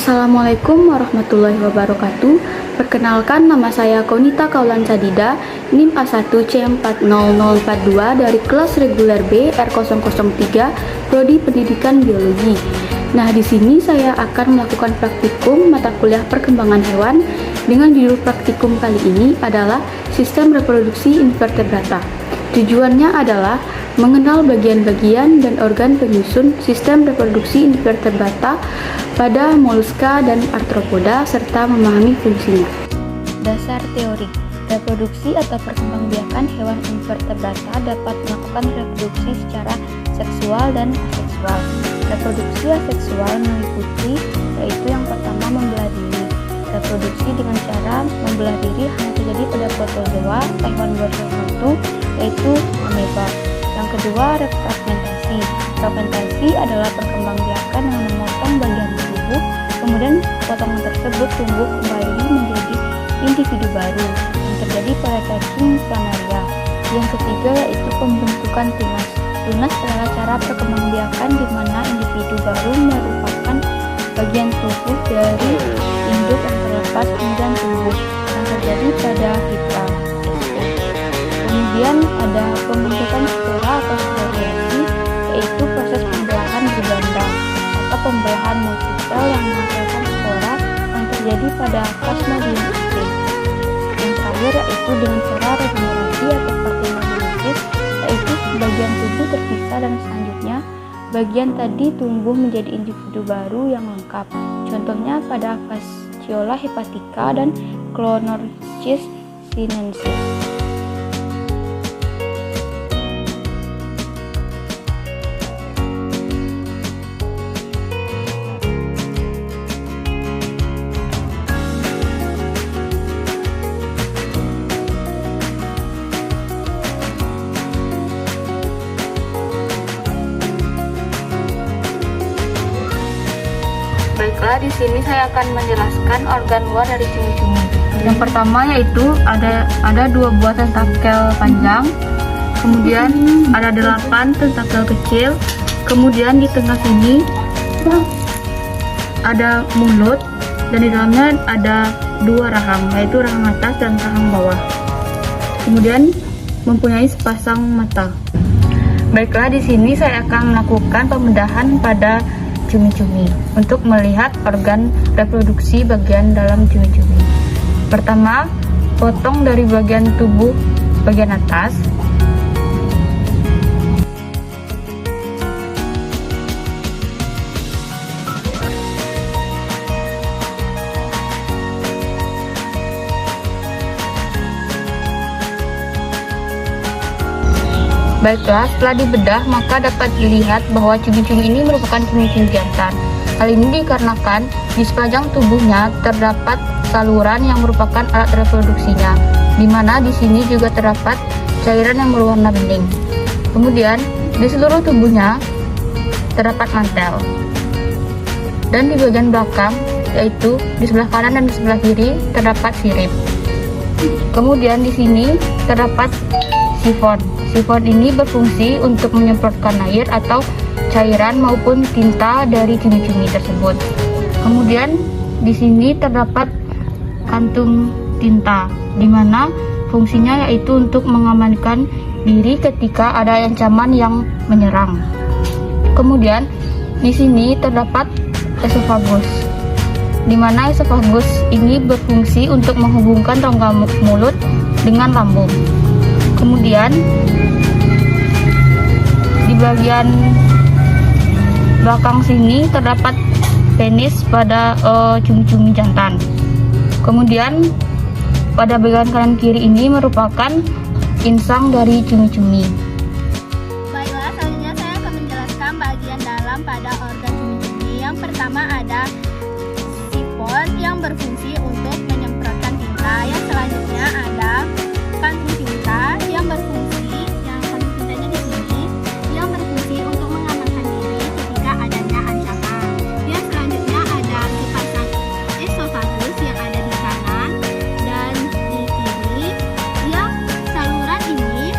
Assalamualaikum warahmatullahi wabarakatuh. Perkenalkan, nama saya Konita Kaulan Sadida, NIM A1C40042 dari kelas reguler B R003, Prodi Pendidikan Biologi. Nah, di sini saya akan melakukan praktikum mata kuliah perkembangan hewan dengan judul praktikum kali ini adalah Sistem Reproduksi Invertebrata. Tujuannya adalah mengenal bagian-bagian dan organ penyusun sistem reproduksi invertebrata pada moluska dan arthropoda serta memahami fungsinya. Dasar teori reproduksi atau perkembangbiakan hewan invertebrata dapat melakukan reproduksi secara seksual dan aseksual. Reproduksi aseksual meliputi yaitu yang pertama membelah diri. Reproduksi dengan cara membelah diri hanya terjadi pada protozoa hewan bersatu yaitu ameba. Yang kedua, refragmentasi. Fragmentasi adalah perkembangbiakan yang memotong bagian tubuh, kemudian potongan tersebut tumbuh kembali menjadi individu baru yang terjadi pada cacing planaria. Yang ketiga yaitu pembentukan tunas. Tunas adalah cara perkembangbiakan di mana individu baru merupakan bagian tubuh dari induk yang terlepas kemudian tumbuh yang terjadi pada hipra. Kemudian ada pembentukan spora atau sporulasi, yaitu proses pembelahan berbanda atau pembelahan multisel yang menghasilkan spora yang terjadi pada plasmodium aktif. Yang terakhir yaitu dengan cara regenerasi atau partenogenesis, yaitu bagian tubuh terpisah dan selanjutnya bagian tadi tumbuh menjadi individu baru yang lengkap. Contohnya pada Fasciola hepatica dan Clonorchis sinensis. Baiklah, di sini saya akan menjelaskan organ luar dari cumi-cumi. Yang pertama yaitu ada 2 buah tentakel panjang, kemudian ada 8 tentakel kecil, kemudian di tengah sini ada mulut dan di dalamnya ada 2 rahang, yaitu rahang atas dan rahang bawah. Kemudian mempunyai sepasang mata. Baiklah, di sini saya akan melakukan pembedahan pada cumi-cumi untuk melihat organ reproduksi bagian dalam cumi-cumi. Pertama, potong dari bagian tubuh bagian atas. Baiklah, setelah dibedah maka dapat dilihat bahwa cumi-cumi ini merupakan cumi-cumi jantan. Hal ini dikarenakan di sepanjang tubuhnya terdapat saluran yang merupakan alat reproduksinya, di mana di sini juga terdapat cairan yang berwarna bening. Kemudian di seluruh tubuhnya terdapat mantel. Dan di bagian belakang, yaitu di sebelah kanan dan di sebelah kiri terdapat sirip. Kemudian di sini terdapat sifon. Sifon ini berfungsi untuk menyemprotkan air atau cairan maupun tinta dari cumi-cumi tersebut. Kemudian di sini terdapat kantung tinta, di mana fungsinya yaitu untuk mengamankan diri ketika ada ancaman yang menyerang. Kemudian di sini terdapat esofagus, di mana esofagus ini berfungsi untuk menghubungkan rongga mulut dengan lambung. Kemudian di bagian belakang sini terdapat penis pada cumi-cumi jantan. Kemudian pada bagian kanan kiri ini merupakan insang dari cumi-cumi. Baiklah, selanjutnya saya akan menjelaskan bagian dalam pada organ cumi-cumi. Yang pertama ada sifon yang berfungsi untuk menyemprotkan tinta. Yang selanjutnya ada kantung tinta yang berfungsi, yang kantung tintanya di sini, yang berfungsi untuk mengamankan diri ketika adanya ancaman. Yang selanjutnya ada sepasang esofagus yang ada di kanan dan di kiri, yang saluran ini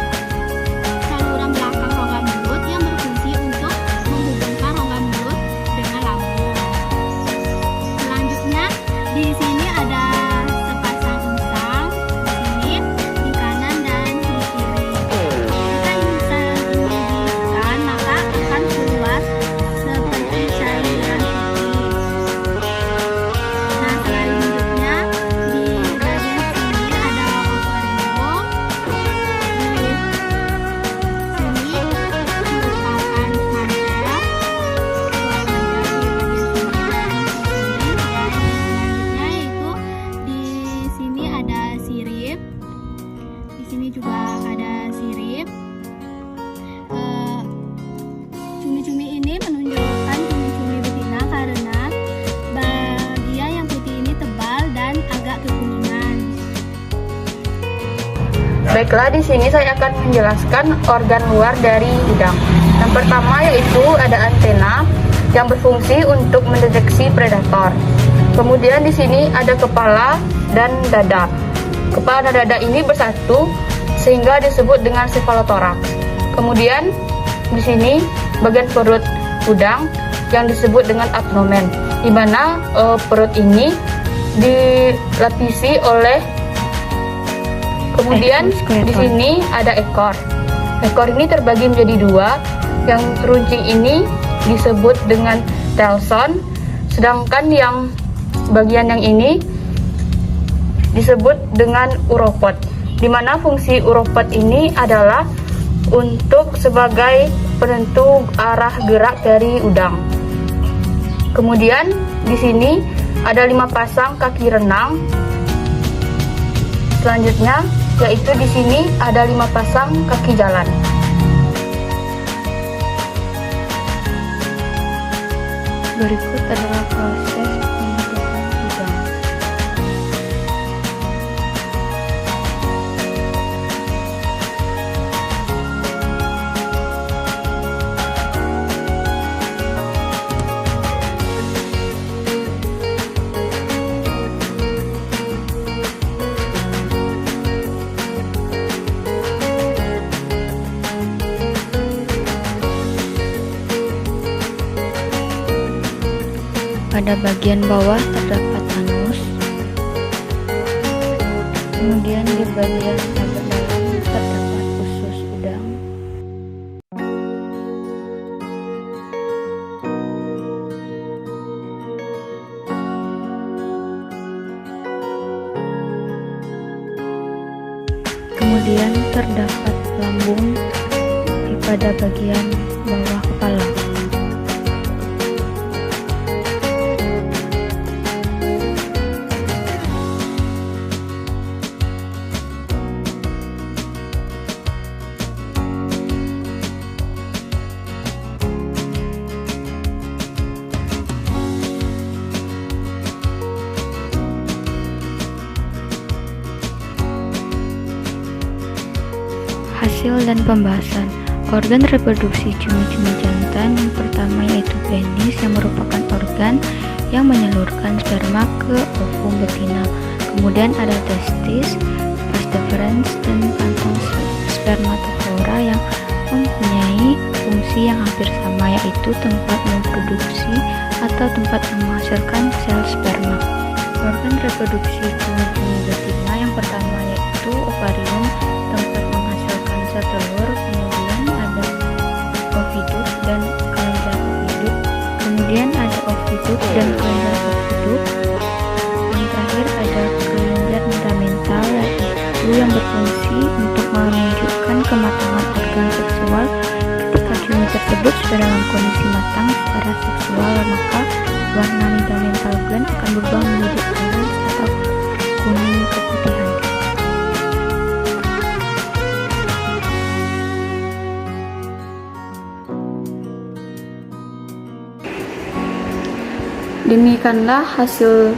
Baiklah, di sini saya akan menjelaskan organ luar dari udang. Yang pertama yaitu ada antena yang berfungsi untuk mendeteksi predator. Kemudian di sini ada kepala dan dada. Kepala dan dada ini bersatu sehingga disebut dengan cephalothorax. Kemudian di sini bagian perut udang yang disebut dengan abdomen, di mana perut ini dilapisi oleh. Kemudian di sini ada ekor. Ekor ini terbagi menjadi dua. Yang teruncing ini disebut dengan telson, sedangkan yang bagian yang ini disebut dengan uropod. Di mana fungsi uropod ini adalah untuk sebagai penentu arah gerak dari udang. Kemudian di sini ada 5 pasang kaki renang. Selanjutnya yaitu di sini ada 5 pasang kaki jalan. Berikut adalah proses pembuatan udang. Pada bagian bawah terdapat anus, kemudian di bagian agak dalam terdapat usus udang. Kemudian terdapat lambung pada bagian bawah kepala. Hasil dan pembahasan. Organ reproduksi cumi-cumi jantan yang pertama yaitu penis, yang merupakan organ yang menyalurkan sperma ke ovum betina. Kemudian ada testis, vas deferens, dan kantong spermatofora yang mempunyai fungsi yang hampir sama, yaitu tempat memproduksi atau tempat menghasilkan sel sperma. Organ reproduksi cumi-cumi betina yang pertama yaitu ovarium, tempat menghasilkan sel telur. Kemudian ada oviduk dan kelenjar oviduk. Kemudian ada oviduk dan kelenjar oviduk. Yang terakhir ada kelenjar fundamental, yaitu yang berfungsi untuk menunjukkan kematangan organ seksual. Ketika cumi tersebut sudah dalam kondisi matang secara seksual, maka warna fundamental gland akan berubah menjadi orange atau kuning keputihan. Demikianlah hasil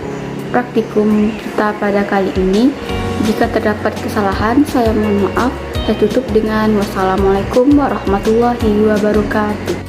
praktikum kita pada kali ini. Jika terdapat kesalahan, saya mohon maaf. Saya tutup dengan wassalamualaikum warahmatullahi wabarakatuh.